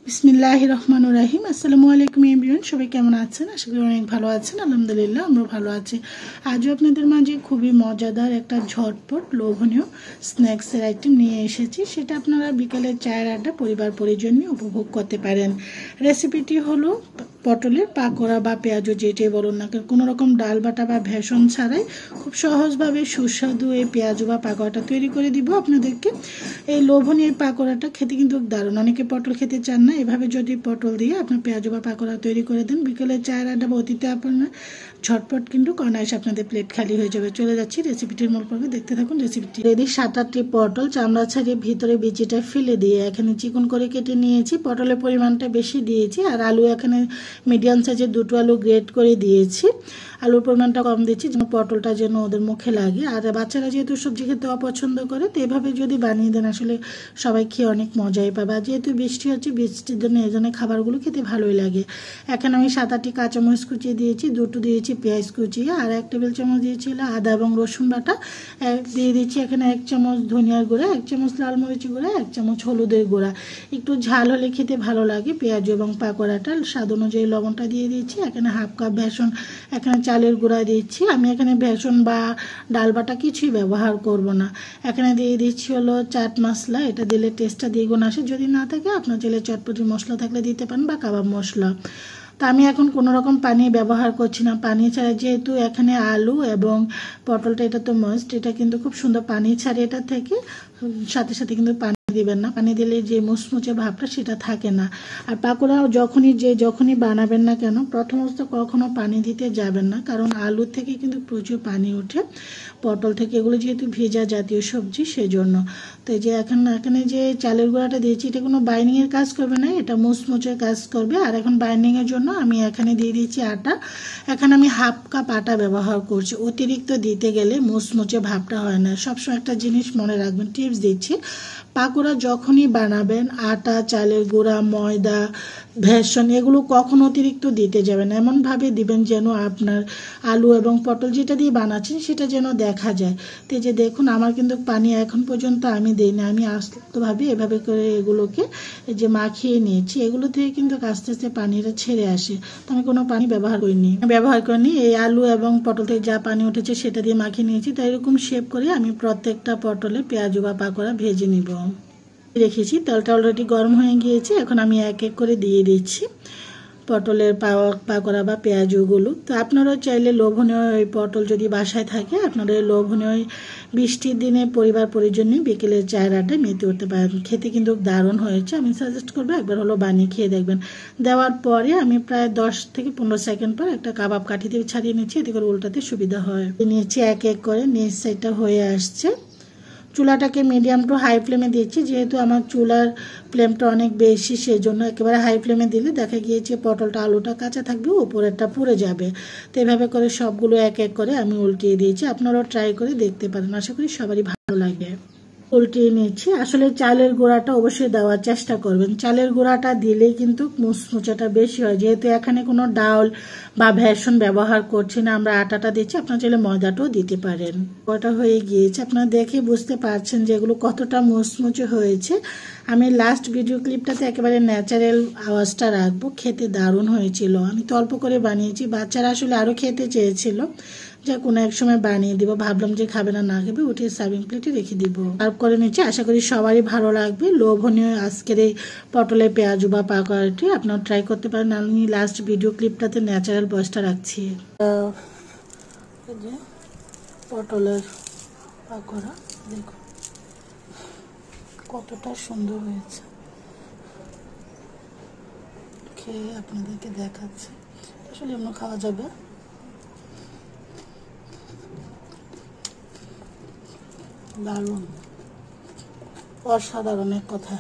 বিসমিল্লাহির রহমানির রহিম। আসসালামু আলাইকুম এভরিওয়ান, সবাই কেমন আছেন? আশা করি অনেক ভালো আছেন। আলহামদুলিল্লাহ আমরা ভালো আছি। আজও আপনাদের মাঝে খুবই মজাদার একটা ঝটপট লোভনীয় স্ন্যাক্সের আইটেম নিয়ে এসেছি। সেটা আপনারা বিকেলের চায়ের আড্ডা পরিবার পরিজন নিয়ে উপভোগ করতে পারেন। রেসিপিটি হলো পটলের পাকোড়া বা পেঁয়াজু, যেটাই বলুন না, কোনো রকম ডাল বাটা বা ভেষণ ছাড়াই খুব সহজভাবে সুস্বাদু এই পেঁয়াজু বা পাকোড়াটা তৈরি করে দিব আপনাদেরকে। এই লোভনীয় পাকোড়াটা খেতে কিন্তু দারুণ। অনেকে পটল খেতে চান না, এভাবে যদি পটল দিয়ে আপনার পেঁয়াজু বা পাকোড়া তৈরি করে দেন, বিকেলের চায়ের আড্ডা বা অতীতে আপনার ঝটপট কিন্তু অনায়াসে আপনাদের প্লেট খালি হয়ে যাবে। চলে যাচ্ছি রেসিপিটির মূল পর্বে, দেখতে থাকুন রেসিপিটি। রেডি 7-8টি পটল চামড়া ছাড়িয়ে ভিতরে বিচিটা ফেলে দিয়ে এখানে চিকন করে কেটে নিয়েছি। পটলের পরিমাণটা বেশি দিয়েছি, আর আলু এখানে মিডিয়াম সাইজের 2টো আলু গ্রেট করে দিয়েছি। আলুর পরিমাণটা কম দিচ্ছি যেন পটলটা যেন ওদের মুখে লাগে। আর বাচ্চারা যেহেতু সবজি খেতে অপছন্দ করে, তো এভাবে যদি বানিয়ে দেন আসলে সবাই খেয়ে অনেক মজাই পাবে। আর যেহেতু বৃষ্টি হচ্ছে, বৃষ্টির জন্য এই জন্য খাবারগুলো খেতে ভালোই লাগে। এখানে আমি 7-8টি কাঁচামরিচ কুচিয়ে দিয়েছি, 2টো দিয়েছি পেঁয়াজ কুচিয়ে, আর 1 টেবিল চামচ দিয়েছি আদা এবং রসুন বাটা, দিয়ে দিচ্ছি এখানে 1 চামচ ধনিয়ার গুঁড়া, 1 চামচ লাল মরিচের গুঁড়া, 1 চামচ হলুদের গুঁড়া। একটু ঝাল হলে খেতে ভালো লাগে পেঁয়াজ এবং পাকোড়াটা। স্বাদ অনুযায়ী লবণটা দিয়ে দিচ্ছি। এখানে 1/2 কাপ বেসন, এখানে চালের গুঁড়া দিচ্ছি। আমি এখানে বেসন বা ডাল বাটা কিছুই ব্যবহার করব না। এখানে দিয়ে দিচ্ছি হলো চাট মশলা, এটা দিলে টেস্টটা দ্বিগুণ আসে। যদি না থাকে আপনার চাইলে চটপটি মশলা থাকলে দিতে পারেন বা কাবাব মশলা। তো আমি এখন কোনো রকম পানি ব্যবহার করছি না, পানি ছাড়া, যেহেতু এখানে আলু এবং পটলটা এটা তো মাস্ট, এটা কিন্তু খুব সুন্দর পানি ছাড়ে। এটা থেকে সাথে সাথে কিন্তু পানি দিবেন না, পানি দিলে যে মুচমুচে ভাবটা সেটা থাকে না। আর পাকোড়া যখনই বানাবেন না কেন, প্রথমত কখনো পানি দিতে যাবেন না, কারণ আলু থেকে কিন্তু প্রচুর পানি ওঠে, পটল থেকে, এগুলো যেহেতু ভেজা জাতীয় সবজি সেজন্য। তো এই যে এখানে যে চালের গুঁড়াটা দিয়েছি, এটা কোনো বাইন্ডিংয়ের কাজ করবে না, এটা মুচমুচের কাজ করবে। আর এখন বাইন্ডিংয়ের জন্য আমি এখানে দিয়ে দিচ্ছি আটা। এখানে আমি 1/2 কাপ আটা ব্যবহার করছি। অতিরিক্ত দিতে গেলে মুচমুচে ভাবটা হয় না। সবসময় একটা জিনিস মনে রাখবেন, টিপস দিচ্ছি, পাকোড়া যখনই বানাবেন আটা, চালের গুঁড়া, ময়দা, বেসন এগুলো কখনো অতিরিক্ত দিতে যাবেন। এমনভাবে দিবেন যেন আপনার আলু এবং পটল যেটা দিয়ে বানাচ্ছেন সেটা যেন দেখা যায়। তো যে দেখুন, আমার কিন্তু পানি এখন পর্যন্ত আমি দিই না, আমি আস্তেভাবে এভাবে করে এগুলোকে যে মাখিয়ে নিয়েছি। এগুলো থেকে কিন্তু আস্তে আস্তে পানিটা ছেড়ে আসে। তো আমি কোনো পানি ব্যবহার করিনি। এই আলু এবং পটল থেকে যা পানি উঠেছে সেটা দিয়ে মাখিয়ে নিয়েছি। তাই এরকম শেপ করে আমি প্রত্যেকটা পটলে পেঁয়াজু বা পাকোড়া ভেজে নিব। রেখেছি, তেলটা অলরেডি গরম হয়ে গিয়েছে। এখন আমি এক এক করে দিয়ে দিচ্ছি পটলের পাকোড়া বা পেঁয়াজুগুলো। তো আপনারাও চাইলে লোভনীয় এই পটল যদি বাসায় থাকে, আপনারা লোভনীয় বৃষ্টির দিনে পরিবার পরিজন নিয়ে বিকেলের চায়ের আড্ডায় মেতে উঠতে পারেন। খেতে কিন্তু দারুণ হয়েছে। আমি সাজেস্ট করবো একবার হলো বানিয়ে খেয়ে দেখবেন। দেওয়ার পরে আমি প্রায় 10 থেকে 15 সেকেন্ড পর একটা কাবাব কাঠি দিয়ে ছাড়িয়ে নিচ্ছি, এতে করে উল্টাতে সুবিধা হয়। নিয়েছি এক এক করে, নিচ সাইডটা হয়ে আসছে। চুলাটাকে মিডিয়াম টু হাই ফ্লেমে দিচ্ছি, যেহেতু আমার চুলার ফ্লেমটা অনেক বেশি, সেজন্য একেবারে হাই ফ্লেমে দিলে দেখা গিয়েছে পটলটা আলুটা কাঁচা থাকবে, উপরেরটা পুড়ে যাবে। তো এভাবে করে সবগুলো এক এক করে আমি উল্টিয়ে দিয়েছি। আপনারাও ট্রাই করে দেখতে পারেন, আশা করি সবারই ভালো লাগে। উল্টিয়ে নিচ্ছি। আসলে চালের গুঁড়াটা অবশ্যই দেওয়ার চেষ্টা করবেন, চালের গুঁড়াটা দিলেই কিন্তু মুচমুচাটা বেশি হয়। যেহেতু এখানে কোনো ডাউল বা ভেষণ ব্যবহার করছি না, আমরা আটাটা দিচ্ছি, আপনার চাইলে ময়দাটাও দিতে পারেন। ওটা হয়ে গিয়েছে, আপনারা দেখে বুঝতে পারছেন যে এগুলো কতটা মুচমুচে হয়েছে। আমি লাস্ট ভিডিও ক্লিপটাতে একেবারে ন্যাচারাল আওয়াজটা রাখবো। খেতে দারুণ হয়েছিল। আমি তো অল্প করে বানিয়েছি, বাচ্চারা আসলে আরও খেতে চেয়েছিল, যা কোনো এক সময় বানিয়ে দিব। ভাবলাম যে খাবে না, না খাবে, উঠে সার্ভিং প্লেটে রেখে দিব। সার্ভ করে নিচ্ছি, আশা করি সবারই ভালো লাগবে। লোভনীয় আজকের এই পটলের পেঁয়াজু বা পাকোড়াটি আপনারা ট্রাই করতে পারেন। আমি লাস্ট ভিডিও ক্লিপটাতে ন্যাচারাল ভয়েসটা রাখছি। পটলের পাকোড়া দেখুন কতটা সুন্দর হয়েছে, খেয়ে আপনাদেরকে দেখাচ্ছে। আসলে এমন খাওয়া যাবে, দারুণ, অসাধারণ এক কথা।